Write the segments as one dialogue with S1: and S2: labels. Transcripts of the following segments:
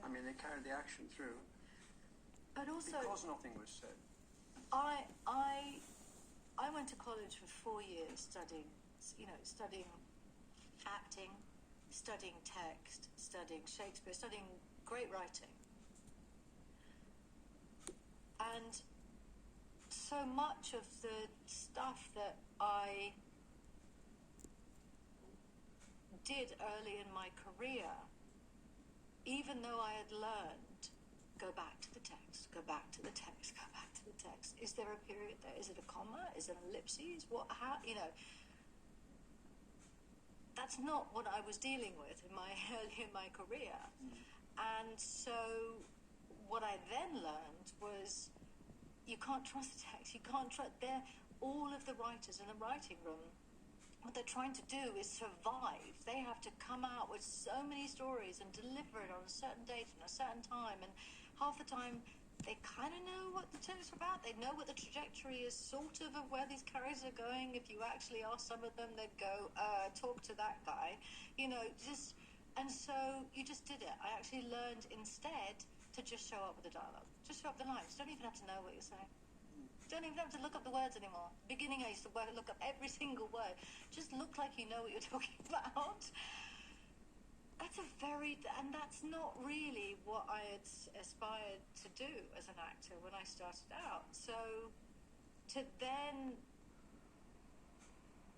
S1: I mean, they carried the action through.
S2: But also,
S1: because nothing was said.
S2: I went to college for 4 years studying acting, studying text, studying Shakespeare, studying great writing. And so much of the stuff that I did early in my career, even though I had learned, go back to the text, go back to the text, go back to the text. Is there a period there? Is it a comma? Is it an ellipses? What? How? That's not what I was dealing with in my career. And so what I then learned was you can't trust the text. You can't trust. All of the writers in the writing room, what they're trying to do is survive. They have to come out with so many stories and deliver it on a certain date and a certain time. And half the time, they kind of know what the tale's about. They know what the trajectory is, sort of where these characters are going. If you actually ask some of them, they'd go, talk to that guy. And so you just did it. I actually learned instead to just show up with the dialogue. Just show up the lines. Don't even have to know what you're saying. Don't even have to look up the words anymore. Beginning, I used to look up every single word. Just look like you know what you're talking about. And that's not really what I had aspired to do as an actor when I started out. So to then,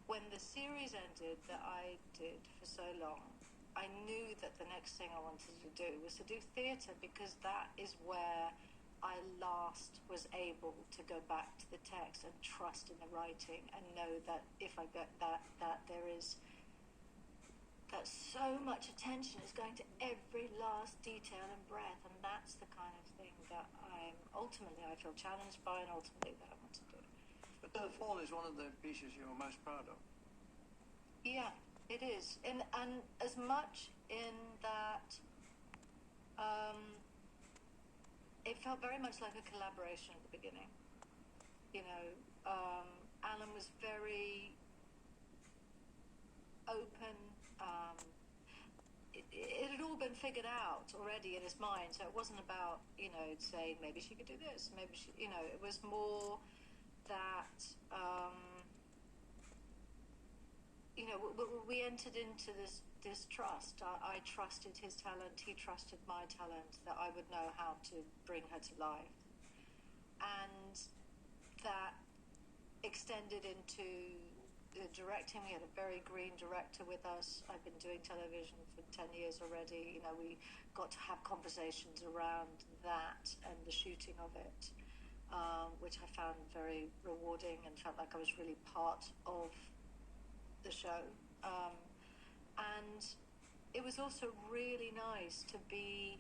S2: when the series ended that I did for so long, I knew that the next thing I wanted to do was to do theatre, because that is where I last was able to go back to the text and trust in the writing and know that if I get that there is that so much attention is going to every last detail and breath, and that's the kind of thing that I feel challenged by, and ultimately that I want to do.
S1: But The Fall is one of the pieces you're most proud of.
S2: Yeah, it is, and as much in that it felt very much like a collaboration at the beginning. Alan was very open. It had all been figured out already in his mind, so it wasn't about, saying maybe she could do this, maybe she, it was more that, we entered into this trust. I trusted his talent, he trusted my talent, that I would know how to bring her to life. And that extended into the directing. We had a very green director with us. I've been doing television for 10 years already. We got to have conversations around that and the shooting of it, which I found very rewarding and felt like I was really part of the show. And it was also really nice to be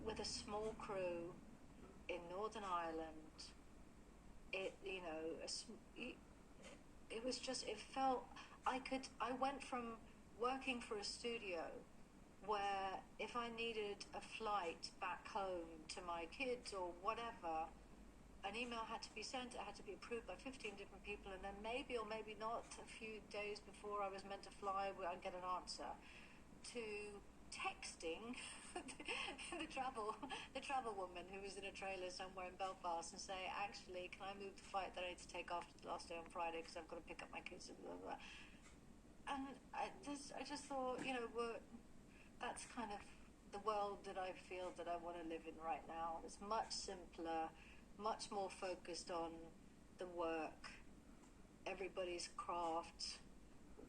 S2: with a small crew in Northern Ireland. It was just, it felt, I went from working for a studio where if I needed a flight back home to my kids or whatever, an email had to be sent, it had to be approved by 15 different people, and then maybe or maybe not a few days before I was meant to fly, I'd get an answer, to texting the travel woman who was in a trailer somewhere in Belfast and say, actually, can I move the flight that I need to take off the last day on Friday because I've got to pick up my kids and blah, blah, blah. And I just thought, that's kind of the world that I feel that I want to live in right now. It's much simpler, much more focused on the work, everybody's craft,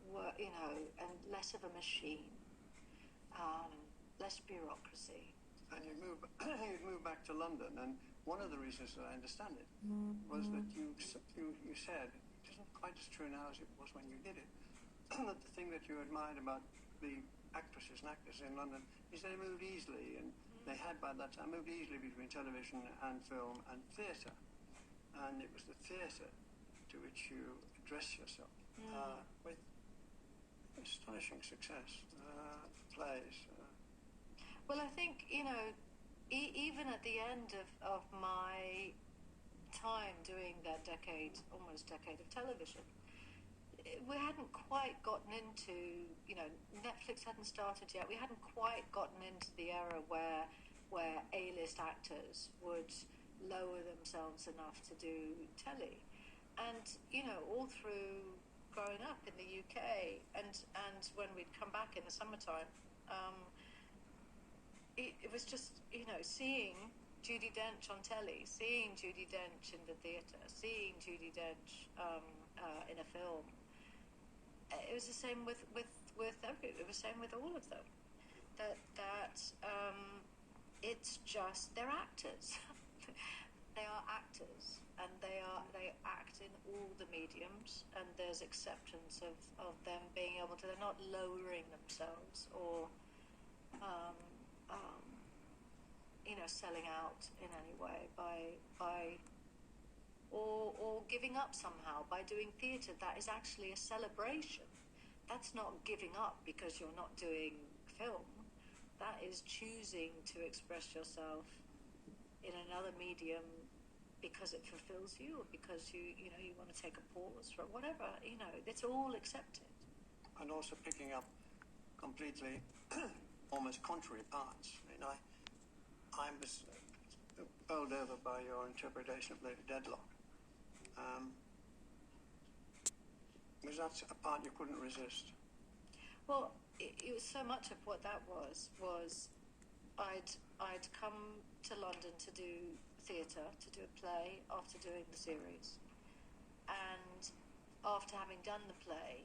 S2: work, and less of a machine. Less bureaucracy.
S1: And you moved back to London, and one of the reasons that I understand it was that you said, it isn't quite as true now as it was when you did it, that the thing that you admired about the actresses and actors in London is they moved easily, and they had by that time moved easily between television and film and theatre, and it was the theatre to which you addressed yourself with astonishing success, plays.
S2: Well, I think, even at the end of my time doing that almost decade of television, we hadn't quite gotten into, Netflix hadn't started yet. We hadn't quite gotten into the era where A-list actors would lower themselves enough to do telly. And, all through growing up in the UK and when we'd come back in the summertime, it was just, seeing Judi Dench on telly, seeing Judi Dench in the theatre, seeing Judi Dench in a film. It was the same with it was the same with all of them. It's just they're actors. They are actors, and they act in all the mediums, and there's acceptance of them being able to. They're not lowering themselves or selling out in any way by or giving up somehow by doing theatre. That is actually a celebration. That's not giving up because you're not doing film. That is choosing to express yourself in another medium because it fulfills you, or because you want to take a pause for whatever. It's all accepted.
S1: And also picking up completely almost contrary parts. I was bowled over by your interpretation of Lady Deadlock. Was that a part you couldn't resist?
S2: Well, it was so much of what that was I'd come to London to do theatre, to do a play after doing the series. And after having done the play,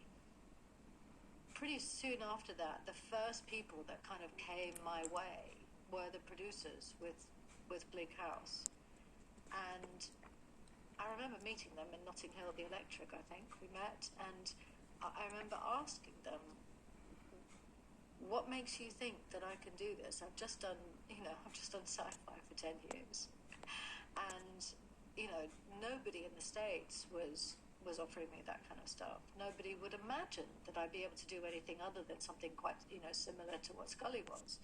S2: pretty soon after that, the first people that kind of came my way were the producers with Bleak House. And I remember meeting them in Notting Hill, the Electric, I think we met, and I remember asking them, what makes you think that I can do this? I've just done sci-fi for 10 years. And, nobody in the States was offering me that kind of stuff. Nobody would imagine that I'd be able to do anything other than something quite, similar to what Scully was.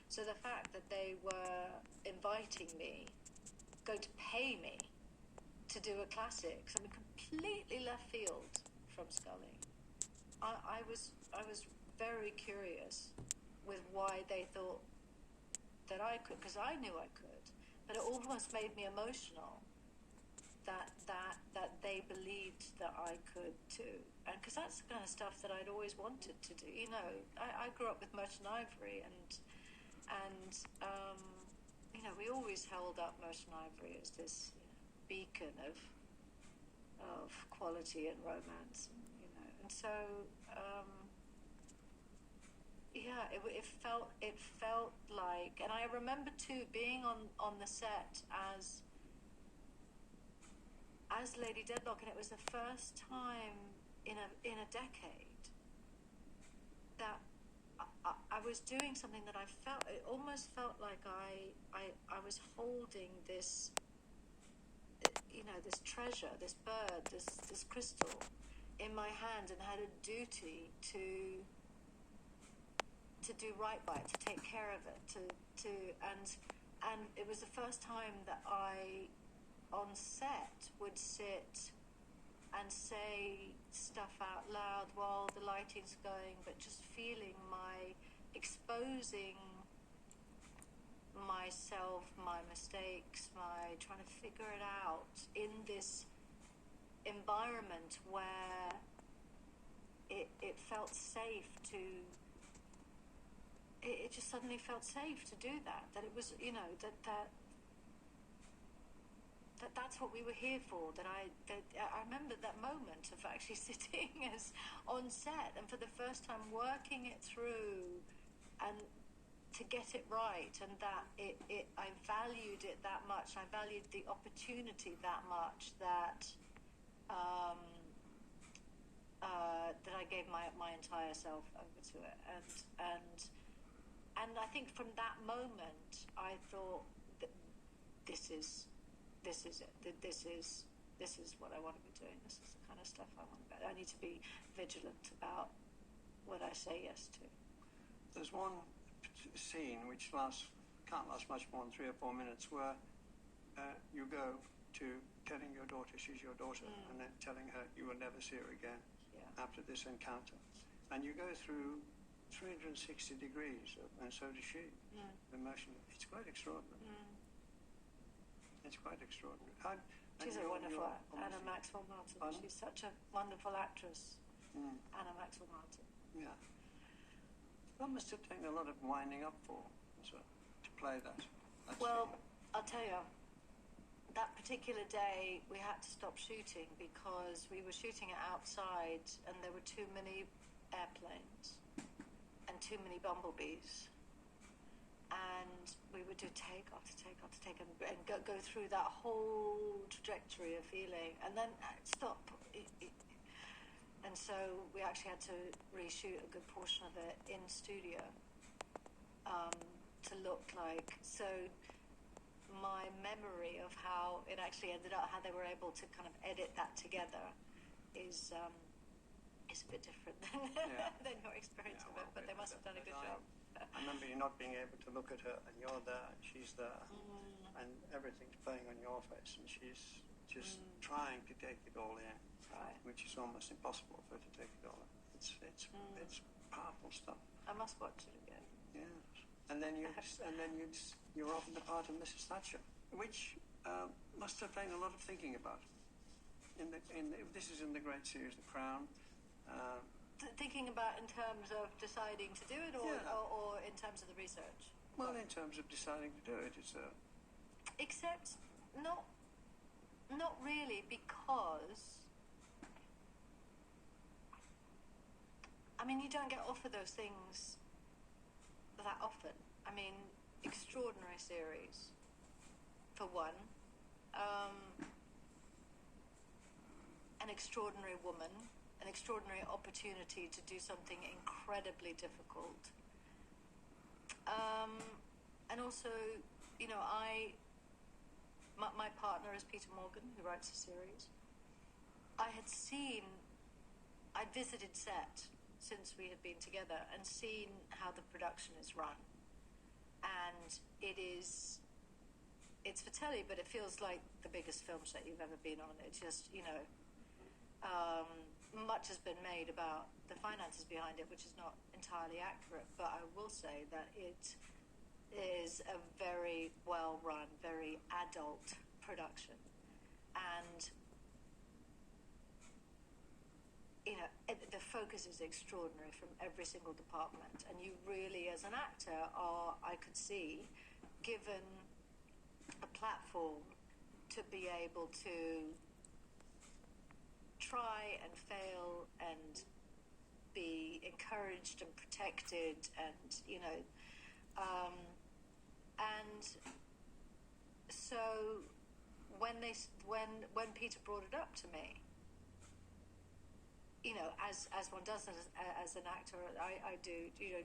S2: So the fact that they were inviting me, going to pay me to do a classic, something completely left field from Scully. I was very curious with why they thought that I could, because I knew I could, but it almost made me emotional that they believed that I could too, and because that's the kind of stuff that I'd always wanted to do. I grew up with Merchant Ivory, and we always held up Merchant Ivory as this beacon of quality and romance, and so it felt like, and I remember too being on the set as Lady Deadlock, and it was the first time in a decade that I was doing something that it almost felt like I was holding this, this treasure, this bird, this crystal in my hand, and had a duty to do right by it, to take care of it, and it was the first time that I, on set, would sit and say stuff out loud while the lighting's going, but just feeling exposing myself, my mistakes, my trying to figure it out in this environment where it felt safe to. It just suddenly felt safe to do that. That it was, that's what we were here for. That I remember that moment of actually sitting as on set, and for the first time working it through, and to get it right, and that I valued it that much. I valued the opportunity that much that that I gave my entire self over to it, and I think from that moment I thought that this is it. This is what I want to be doing. This is the kind of stuff I want to be. I need to be vigilant about what I say yes to.
S1: There's one scene which can't last much more than 3 or 4 minutes, where you go to telling your daughter she's your daughter, and then telling her you will never see her again.
S2: Yeah.
S1: after this encounter. And you go through 360 degrees, and so does she. Emotion. It's quite extraordinary. It's quite extraordinary.
S2: She's a wonderful Anna Maxwell Martin.
S1: Pardon?
S2: She's such a wonderful actress. Anna Maxwell Martin.
S1: Yeah. That must have taken a lot of winding up for as well, to play that.
S2: Well, I'll tell you, that particular day we had to stop shooting because we were shooting it outside and there were too many airplanes and too many bumblebees. And we would do take after take after take and go through that whole trajectory of feeling and then stop. And so we actually had to reshoot a good portion of it in studio to look like. So my memory of how it actually ended up, how they were able to kind of edit that together is a bit different than your experience of it, but they must have done a good job.
S1: I remember you not being able to look at her, and you're there, and she's there, and everything's playing on your face, and she's just trying to take it all in, which is almost impossible for her to take it all in. It's powerful stuff.
S2: I must watch it again.
S1: Yes, and then you're offered the part of Mrs. Thatcher, which must have taken a lot of thinking about. This is in the great series, The Crown.
S2: Thinking about in terms of deciding to do it, or in terms of the research?
S1: Well, in terms of deciding to do it, it's
S2: except not really, because I mean you don't get offered those things that often. I mean, extraordinary series for one, an extraordinary woman. An extraordinary opportunity to do something incredibly difficult. And also, you know, my partner is Peter Morgan, who writes the series. I'd visited set since we had been together and seen how the production is run. And it's for telly, but it feels like the biggest film set you've ever been on. It's just, you know, much has been made about the finances behind it, which is not entirely accurate, but I will say that it is a very well-run, very adult production. And, you know, the focus is extraordinary from every single department. And you really, as an actor, I could see, given a platform to be able to try and fail and be encouraged and protected, and you know, and so when Peter brought it up to me, you know, as one does as an actor, I do, you know,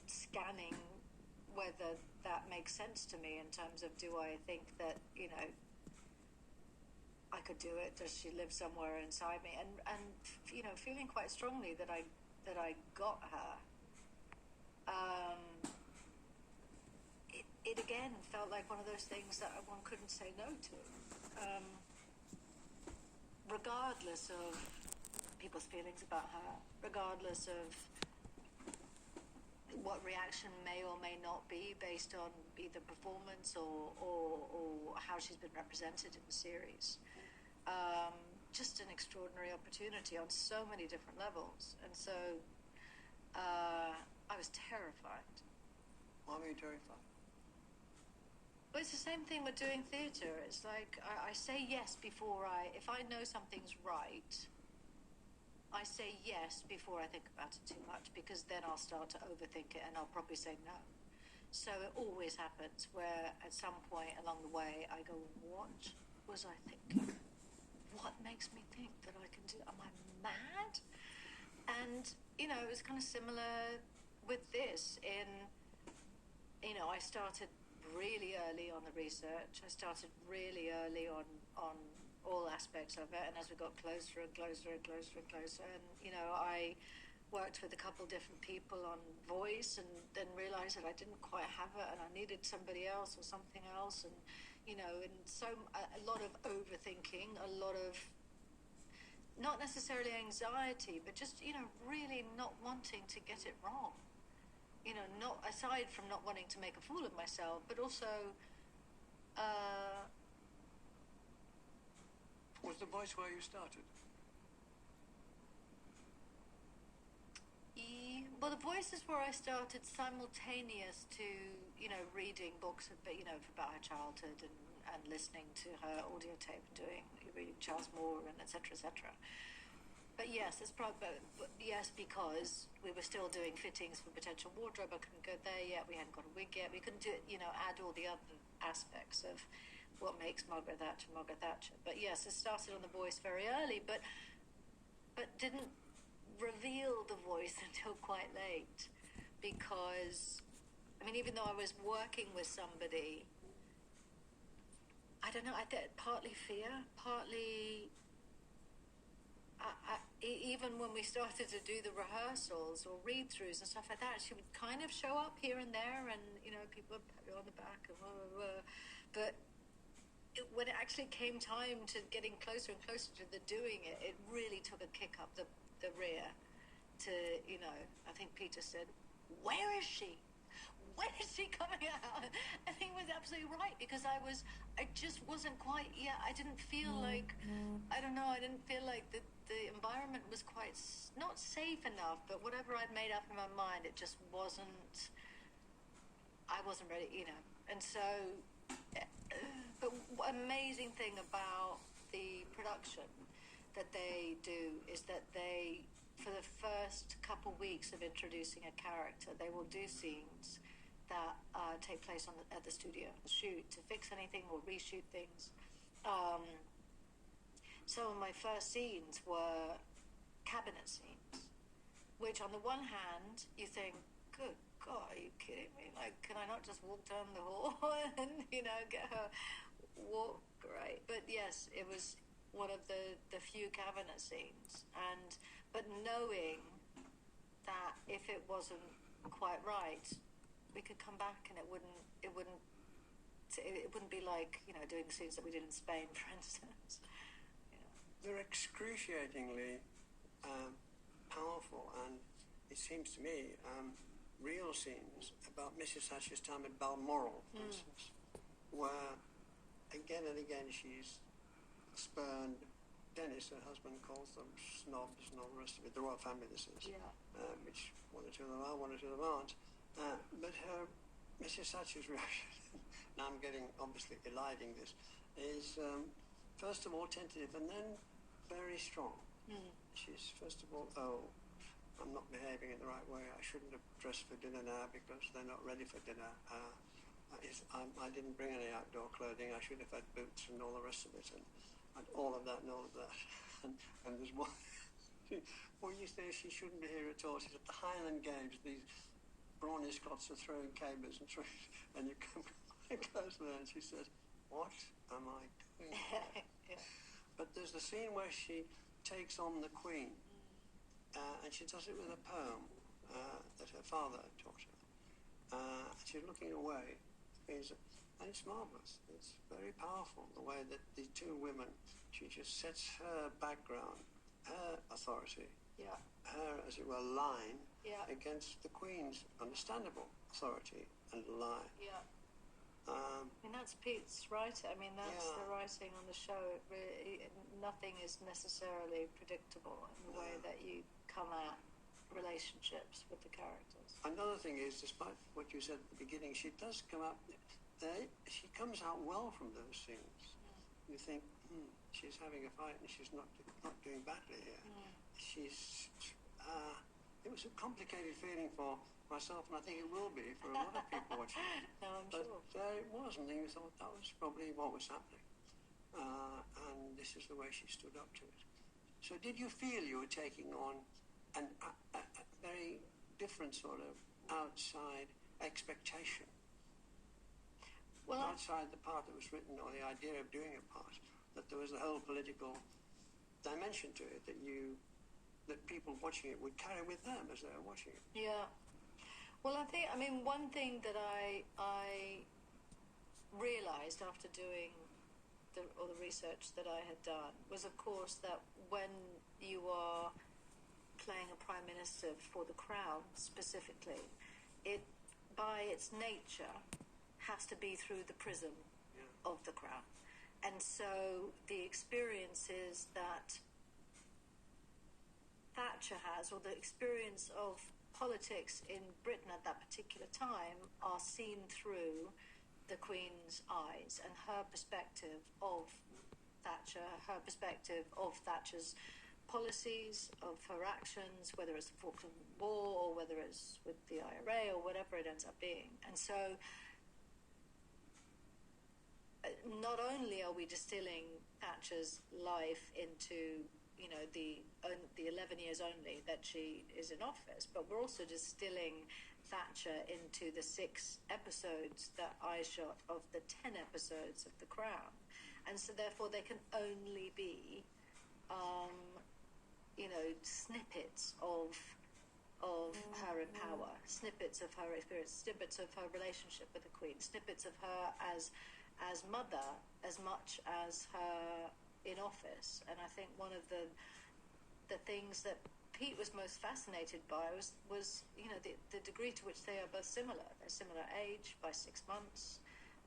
S2: scanning whether that makes sense to me in terms of, do I think that, you know, I could do it? Does she live somewhere inside me? And you know, feeling quite strongly that I got her. It again felt like one of those things that one couldn't say no to, regardless of people's feelings about her, regardless of what reaction may or may not be based on either performance or how she's been represented in the series. Just an extraordinary opportunity on so many different levels, and so I was terrified.
S1: Why were you terrified?
S2: Well, it's the same thing with doing theatre. It's like I say yes before if I know something's right, I say yes before I think about it too much, because then I'll start to overthink it and I'll probably say no. So it always happens where at some point along the way I go, what was I thinking? What makes me think that I can do? Am I mad? And, you know, it was kind of similar with this you know, I started really early on the research. I started really early on all aspects of it. And as we got closer and closer and closer and closer, and, you know, I worked with a couple different people on voice, and then realized that I didn't quite have it and I needed somebody else or something else. And, you know, and so a lot of overthinking, a lot of not necessarily anxiety, but just, really not wanting to get it wrong. Not aside from not wanting to make a fool of myself, but also
S1: Was The Voice where you started?
S2: Well, The Voice is where I started simultaneous to, reading books, about her childhood and listening to her audio tape and reading Charles Moore and et cetera, et cetera. But yes, it's probably, yes, because we were still doing fittings for potential wardrobe. I couldn't go there yet. We hadn't got a wig yet. We couldn't do it, add all the other aspects of what makes Margaret Thatcher Margaret Thatcher. But yes, it started on The Voice very early, but didn't reveal The Voice until quite late, because even though I was working with somebody, I don't know, I think partly fear, partly even when we started to do the rehearsals or read-throughs and stuff like that, she would kind of show up here and there, and people would pat her on the back and blah, blah, blah. But when it actually came time to getting closer and closer to the doing it, it really took a kick up the rear to, I think Peter said, "Where is she? When is she coming out?" And he was absolutely right, because I just wasn't quite, I didn't feel like, I don't know, I didn't feel like the environment was quite, not safe enough, but whatever I'd made up in my mind, it just wasn't, I wasn't ready, And so, but amazing thing about the production that they do is that they, for the first couple weeks of introducing a character, they will do scenes that take place at the studio, shoot to fix anything or reshoot things. Some of my first scenes were cabinet scenes, which on the one hand you think, good God, are you kidding me? Like, can I not just walk down the hall and get her walk right? But yes, it was one of the few cabinet scenes, but knowing that if it wasn't quite right, we could come back and it wouldn't be like doing the scenes that we did in Spain, for instance.
S1: They're excruciatingly powerful, and it seems to me real scenes about Mrs. Thatcher's time at Balmoral, for instance, where again and again she's spurned. Dennis, her husband, calls them snobs and all the rest of it. The royal family, this is, which one or two of them are, one or two of them aren't. But Mrs. Thatcher's reaction, now I'm obviously eliding this, is first of all tentative and then very strong. She's first of all, I'm not behaving in the right way. I shouldn't have dressed for dinner now because they're not ready for dinner. I didn't bring any outdoor clothing. I should have had boots and all the rest of it, and all of that and all of that. And there's one. Well, you say she shouldn't be here at all. She's at the Highland Games. These brawny Scots are throwing cabers and you come close there, and she says, "What am I doing?" But there's the scene where she takes on the Queen, and she does it with a poem that her father had taught her. She's looking away, and it's marvellous. It's very powerful, the way that the two women, she just sets her background, her authority, her, as it were, line, against the Queen's understandable authority and line.
S2: That's Pete's writing. That's the writing on the show. Nothing is necessarily predictable in the way that you come at relationships with the characters.
S1: Another thing is, despite what you said at the beginning, she does come up. She comes out well from those scenes. You think, she's having a fight and she's not doing badly here. It was a complicated feeling for myself, and I think it will be for a lot of people watching it.
S2: No, I'm
S1: but
S2: sure.
S1: There it was, and you thought that was probably what was happening. And this is the way she stood up to it. So did you feel you were taking on a very different sort of outside expectation?
S2: Well,
S1: outside the part that was written, or the idea of doing a part, that there was a whole political dimension to it that people watching it would carry with them as they were watching it.
S2: Yeah. Well, one thing that I realised after doing all the research that I had done was, of course, that when you are playing a prime minister for the crown specifically, it, by its nature, has to be through the prism of the crown. And so the experiences that Thatcher has, or the experience of politics in Britain at that particular time, are seen through the Queen's eyes and her perspective of Thatcher, her perspective of Thatcher's policies, of her actions, whether it's the Falkland War or whether it's with the IRA or whatever it ends up being. And so not only are we distilling Thatcher's life into, you know, the 11 years only that she is in office, but we're also distilling Thatcher into the 6 episodes that I shot of the 10 episodes of The Crown. And so therefore they can only be, you know, snippets of her in power, snippets of her experience, snippets of her relationship with the Queen, snippets of her as mother as much as her in office. And I think one of the things that Pete was most fascinated by was you know, the degree to which they are both similar. They're similar age by 6 months.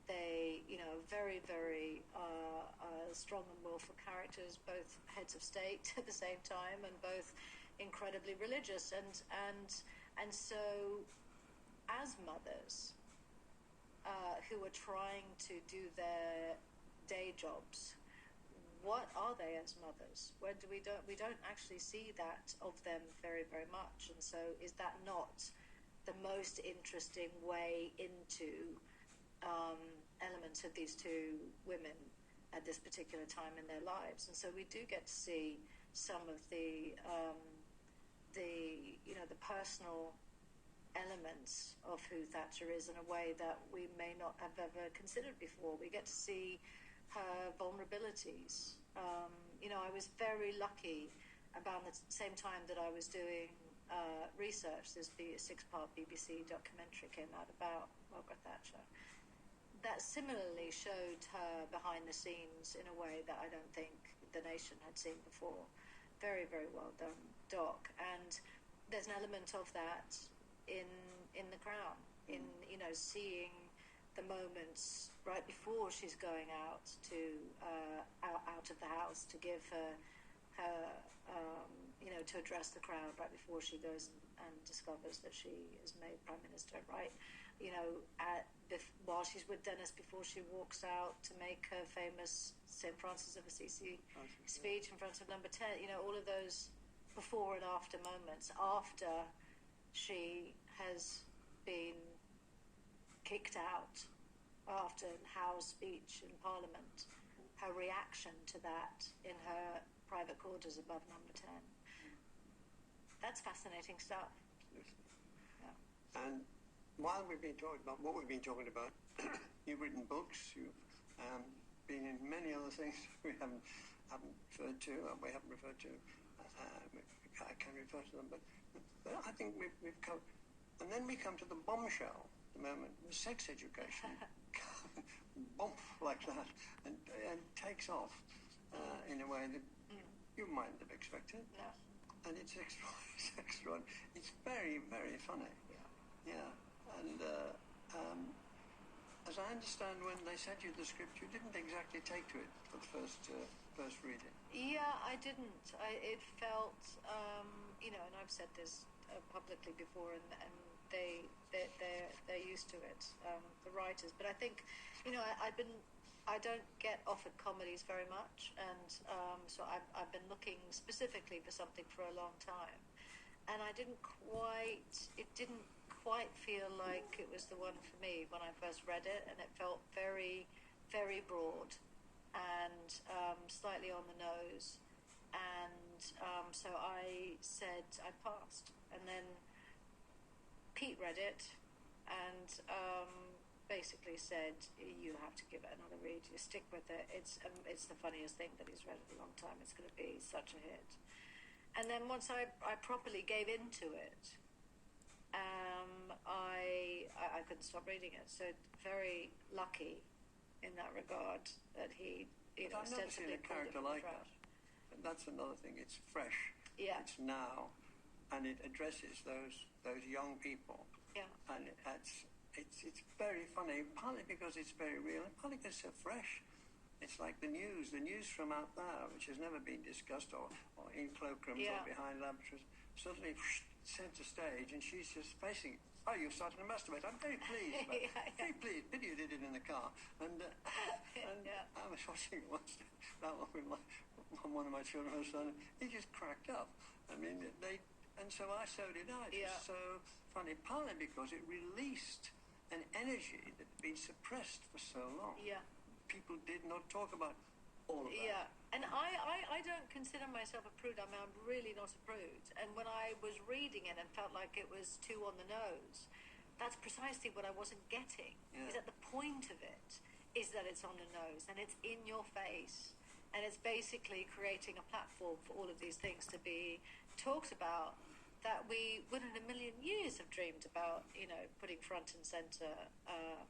S2: They, you know, very, very strong and willful characters, both heads of state at the same time, and both incredibly religious. And so, as mothers who are trying to do their day jobs, what are they as mothers? Where we don't actually see that of them very, very much. And so, is that not the most interesting way into elements of these two women at this particular time in their lives? And so we do get to see some of the you know, the personal elements of who Thatcher is in a way that we may not have ever considered before. We get to see her vulnerabilities. You know, I was very lucky about the same time that I was doing research. There's a 6-part BBC documentary came out about Margaret Thatcher that similarly showed her behind the scenes in a way that I don't think the nation had seen before. Very, very well done doc. And there's an element of that in The Crown, in, you know, seeing the moments right before she's going out out of the house to give her you know, to address the crowd right before she goes and discovers that she is made Prime Minister, right? You know, while she's with Dennis before she walks out to make her famous St. Francis of Assisi speech in front of number 10, you know, all of those before and after moments, after she has been kicked out, after Howe's speech in Parliament, her reaction to that in her private quarters above number 10. That's fascinating stuff. Yeah.
S1: And while we've been talking about what we've been talking about, you've written books, you've been in many other things we haven't referred to, or we haven't referred to. I can refer to them, but I think we've come, and then we come to the bombshell, the moment, sex education, bump like that, and takes off in a way that you mightn't have expected.
S2: Yeah.
S1: And it's extra. It's very, very funny. Yeah. And as I understand, when they sent you the script, you didn't exactly take to it for the first reading.
S2: Yeah, I didn't. It felt, you know, and I've said this publicly before, and they're used to it, the writers. But I think, you know, I don't get offered comedies very much, and so I've been looking specifically for something for a long time, and it didn't quite feel like it was the one for me when I first read it, and it felt very, very broad and slightly on the nose, and so I said I passed. And then Pete read it and basically said, you have to give it another read, you stick with it, it's the funniest thing that he's read in a long time, it's going to be such a hit. And then once I properly gave into it, I couldn't stop reading it. So very lucky in that regard that he, you know,
S1: I've never seen a character like that. that's another thing. It's fresh.
S2: Yeah.
S1: It's now, and it addresses those young people.
S2: Yeah.
S1: And it's very funny, partly because it's very real, and partly because it's so fresh. It's like the news from out there, which has never been discussed or in cloakrooms or behind laboratories, suddenly center stage, and she's just facing, oh, you've started to masturbate. I'm very pleased. Very pleased. Pity you did it in the car. And I was watching that one with one of my children, my son. He just cracked up. I mean, and so so did I. It was so funny, partly because it released an energy that had been suppressed for so long.
S2: Yeah.
S1: People did not talk about all of that.
S2: Yeah, and I don't consider myself a prude. I mean, I'm really not a prude. And when I was reading it and felt like it was too on the nose, that's precisely what I wasn't getting.
S1: Yeah.
S2: Is that the point of it is that it's on the nose and it's in your face, and it's basically creating a platform for all of these things to be talked about that we would in a million years have dreamed about, putting front and center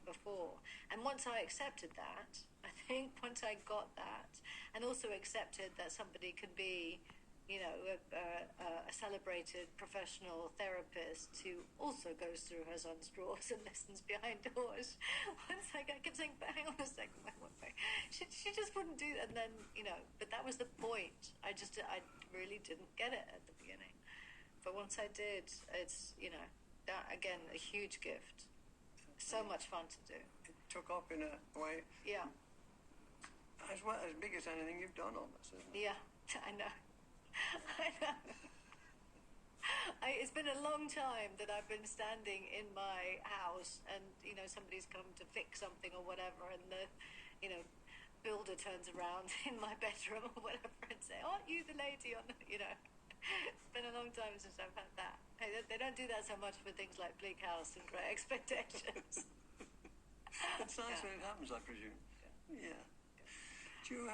S2: before. And once I accepted that, I think once I got that, and also accepted that somebody can be, a celebrated professional therapist who also goes through her son's drawers and listens behind doors. Once I kept saying, but hang on a second, wait. She just wouldn't do that. And then, but that was the point. I really didn't get it at the beginning. But once I did, it's, that, again, a huge gift. So much fun to do.
S1: It took off in a way.
S2: Yeah.
S1: As big as anything you've done almost, isn't it?
S2: Yeah, I know. It's been a long time that I've been standing in my house and, somebody's come to fix something or whatever, and the, builder turns around in my bedroom or whatever and say, aren't you the lady on the, It's been a long time since I've had that. They don't do that so much for things like Bleak House and Great Expectations.
S1: It's nice when it happens, I presume. Yeah. Do you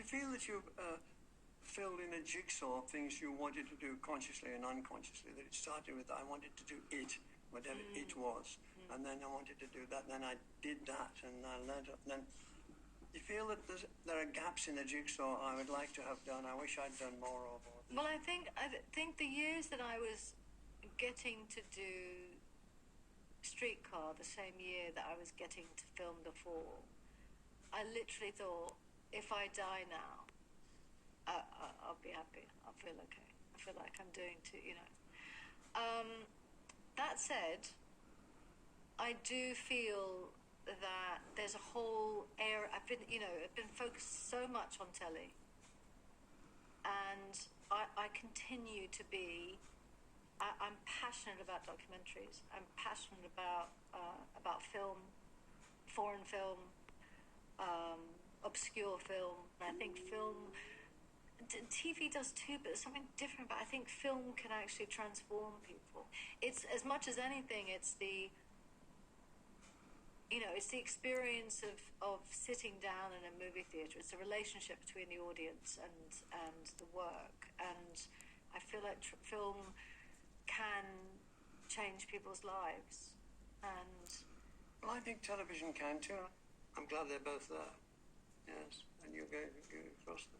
S1: feel that you've filled in a jigsaw of things you wanted to do consciously and unconsciously? That it started with, I wanted to do it, whatever it was, and then I wanted to do that, and then I did that, and I learned it, and then you feel that there are gaps in the jigsaw I would like to have done, I wish I'd done more of?
S2: Well, I think the years that I was getting to do Streetcar, the same year that I was getting to film The Fall, I literally thought, if I die now, I'll be happy. I'll feel okay. I feel like I'm doing That said, I do feel that there's a whole area. I've been focused so much on telly, and I continue to be. I'm passionate about documentaries. I'm passionate about film, foreign film, obscure film. I think film. TV does too, but there's something different. But I think film can actually transform people. It's as much as anything. It's the experience of sitting down in a movie theater. It's a relationship between the audience and the work. And I feel like film can change people's lives. And
S1: well, I think television can too. I'm glad they're both there. Yes, and you're going across them.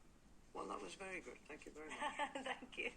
S1: Well, that was very good. Thank you very much.
S2: Thank you.